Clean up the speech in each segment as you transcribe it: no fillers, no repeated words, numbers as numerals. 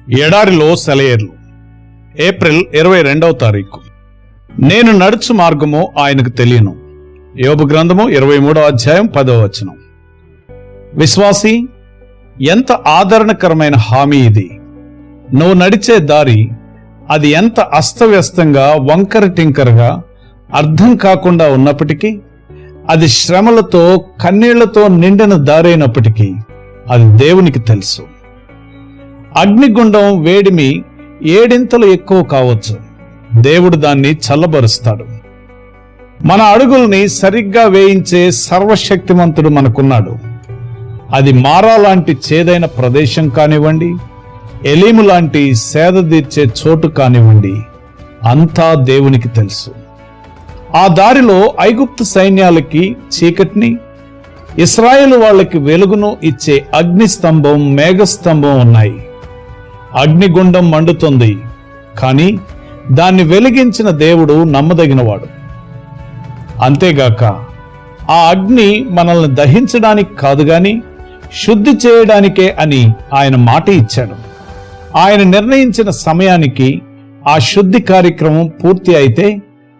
ఎడారిలో సెలయేర్లు. ఏప్రిల్ 22వ తారీఖు. నేను నడుచు మార్గము ఆయనకు తెలియను. యోబు గ్రంథము 23వ అధ్యాయం 10వ వచనం. విశ్వాసి, ఎంత ఆదరణకరమైన హామీ ఇది! నువ్వు నడిచే దారి అది ఎంత అస్తవ్యస్తంగా, వంకర టింకరగా, అర్థం కాకుండా ఉన్నప్పటికీ, అది శ్రమలతో, కన్నీళ్లతో నిండిన దారైనప్పటికీ అది దేవునికి తెలుసు. అగ్నిగుండం వేడిమి 7 ఎక్కువ కావచ్చు, దేవుడు దాన్ని చల్లబరుస్తాడు. మన అడుగుల్ని సరిగ్గా వేయించే సర్వశక్తిమంతుడు మనకున్నాడు. అది మారా లాంటి చేదైన ప్రదేశం కానివ్వండి, ఎలీము లాంటి సేద తీర్చే చోటు కానివ్వండి, అంతా దేవునికి తెలుసు. ఆ దారిలో ఐగుప్తు సైన్యాలకి చీకటిని, ఇశ్రాయేలు వాళ్ళకి వెలుగును ఇచ్చే అగ్నిస్తంభం, మేఘస్తంభం ఉన్నాయి. అగ్నిగుండం మండుతుంది, కానీ దాన్ని వెలిగించిన దేవుడు నమ్మదగినవాడు. అంతేగాక ఆ అగ్ని మనల్ని దహించడానికి కాదు గాని శుద్ధి చేయడానికే అని ఆయన మాట ఇచ్చాడు. ఆయన నిర్ణయించిన సమయానికి ఆ శుద్ధి కార్యక్రమం పూర్తి అయితే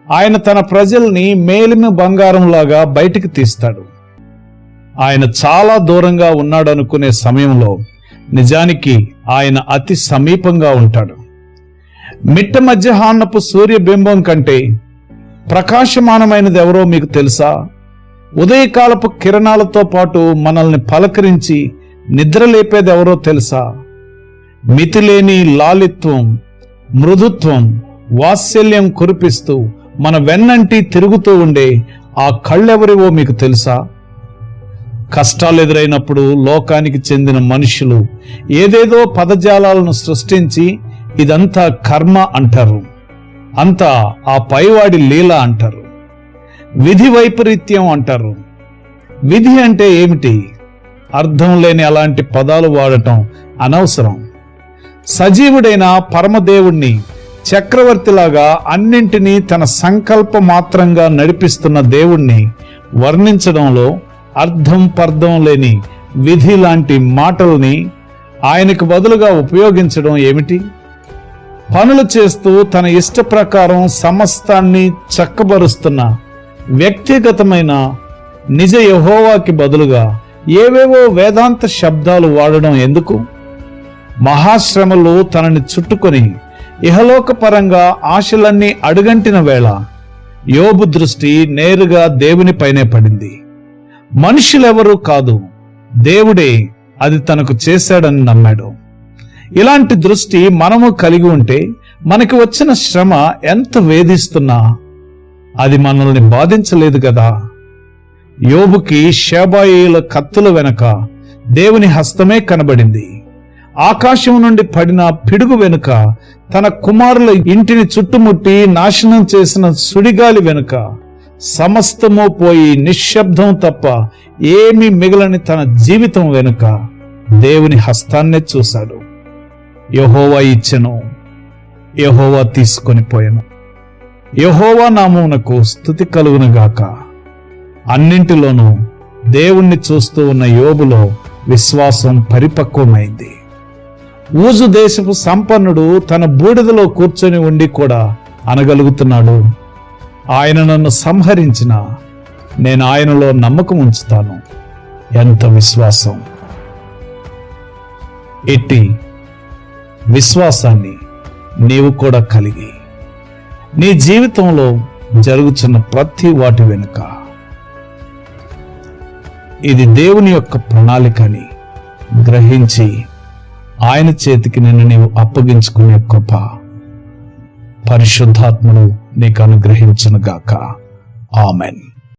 ఆయన తన ప్రజల్ని మేలిమి బంగారంలాగా బయటికి తీస్తాడు. ఆయన చాలా దూరంగా ఉన్నాడనుకునే సమయంలో నిజానికి ఆయన అతి సమీపంగా ఉంటాడు. మిట్ట మధ్యాహ్నపు సూర్యబింబం కంటే ప్రకాశమానమైనది ఎవరో మీకు తెలుసా? ఉదయకాలపు కిరణాలతో పాటు మనల్ని పలకరించి నిద్రలేపేది ఎవరో తెలుసా? మితిలేని లాలిత్వం, మృదుత్వం, వాత్సల్యం కురిపిస్తూ మన వెన్నంటి తిరుగుతూ ఉండే ఆ కళ్ళెవరివో మీకు తెలుసా? కష్టాలు ఎదురైనప్పుడు లోకానికి చెందిన మనుషులు ఏదేదో పదజాలాలను సృష్టించి ఇదంతా కర్మ అంటారు, అంతా ఆ పైవాడి లీల అంటారు, విధి వైపరీత్యం అంటారు. విధి అంటే ఏమిటి? అర్థం లేని అలాంటి పదాలు వాడటం అనవసరం. సజీవుడైన పరమదేవుణ్ణి, చక్రవర్తిలాగా అన్నింటినీ తన సంకల్ప మాత్రంగా నడిపిస్తున్న దేవుణ్ణి వర్ణించడంలో అర్థం పర్థం లేని విధి లాంటి మాటల్ని ఆయనకు బదులుగా ఉపయోగించడం ఏమిటి? పనులు చేస్తూ తన ఇష్ట ప్రకారం సమస్తాన్ని చక్కబరుస్తున్న వ్యక్తిగతమైన నిజ యెహోవాకి బదులుగా ఏవేవో వేదాంత శబ్దాలు వాడడం ఎందుకు? మహాశ్రమలు తనని చుట్టుకొని ఇహలోకపరంగా ఆశలన్నీ అడుగంటిన వేళ యోబు దృష్టి నేరుగా దేవునిపైనే పడింది. మనుషులెవరూ కాదు, దేవుడే అది తనకు చేశాడని నమ్మాడు. ఇలాంటి దృష్టి మనము కలిగి ఉంటే మనకి వచ్చిన శ్రమ ఎంత వేధిస్తున్నా అది మనల్ని బాధించలేదు కదా. యోబుకి షేబాయీల కత్తుల వెనక దేవుని హస్తమే కనబడింది. ఆకాశం నుండి పడిన పిడుగు వెనుక, తన కుమారుల ఇంటిని చుట్టుముట్టి నాశనం చేసిన సుడిగాలి వెనుక, సమస్తము పోయి నిశ్శబ్దం తప్ప ఏమీ మిగలని తన జీవితం వెనుక దేవుని హస్తాన్నే చూశాడు. యెహోవా ఇచ్చెను, యెహోవా తీసుకొని పోయెను. యెహోవా నామమునకు స్తుతి కలుగునుగాక. అన్నింటిలోనూ దేవుణ్ణి చూస్తూ ఉన్న యోబులో విశ్వాసం పరిపక్వమైంది. ఊజు దేశపు సంపన్నుడు తన బూడిదలో కూర్చొని ఉండి కూడా అనగలుగుతున్నాడు, ఆయన నన్ను సంహరించిన నేను ఆయనలో నమ్మకం ఉంచుతాను. ఎంత విశ్వాసం! ఎట్టి విశ్వాసాన్ని నీవు కూడా కలిగి నీ జీవితంలో జరుగుతున్న ప్రతి వాటి వెనుక ఇది దేవుని యొక్క ప్రణాళిక అని గ్రహించి ఆయన చేతికి నిన్ను నీవు అప్పగించుకునే కృప పరిశుద్ధాత్ముడు నీకు అనుగ్రహించునుగాక. ఆమెన్.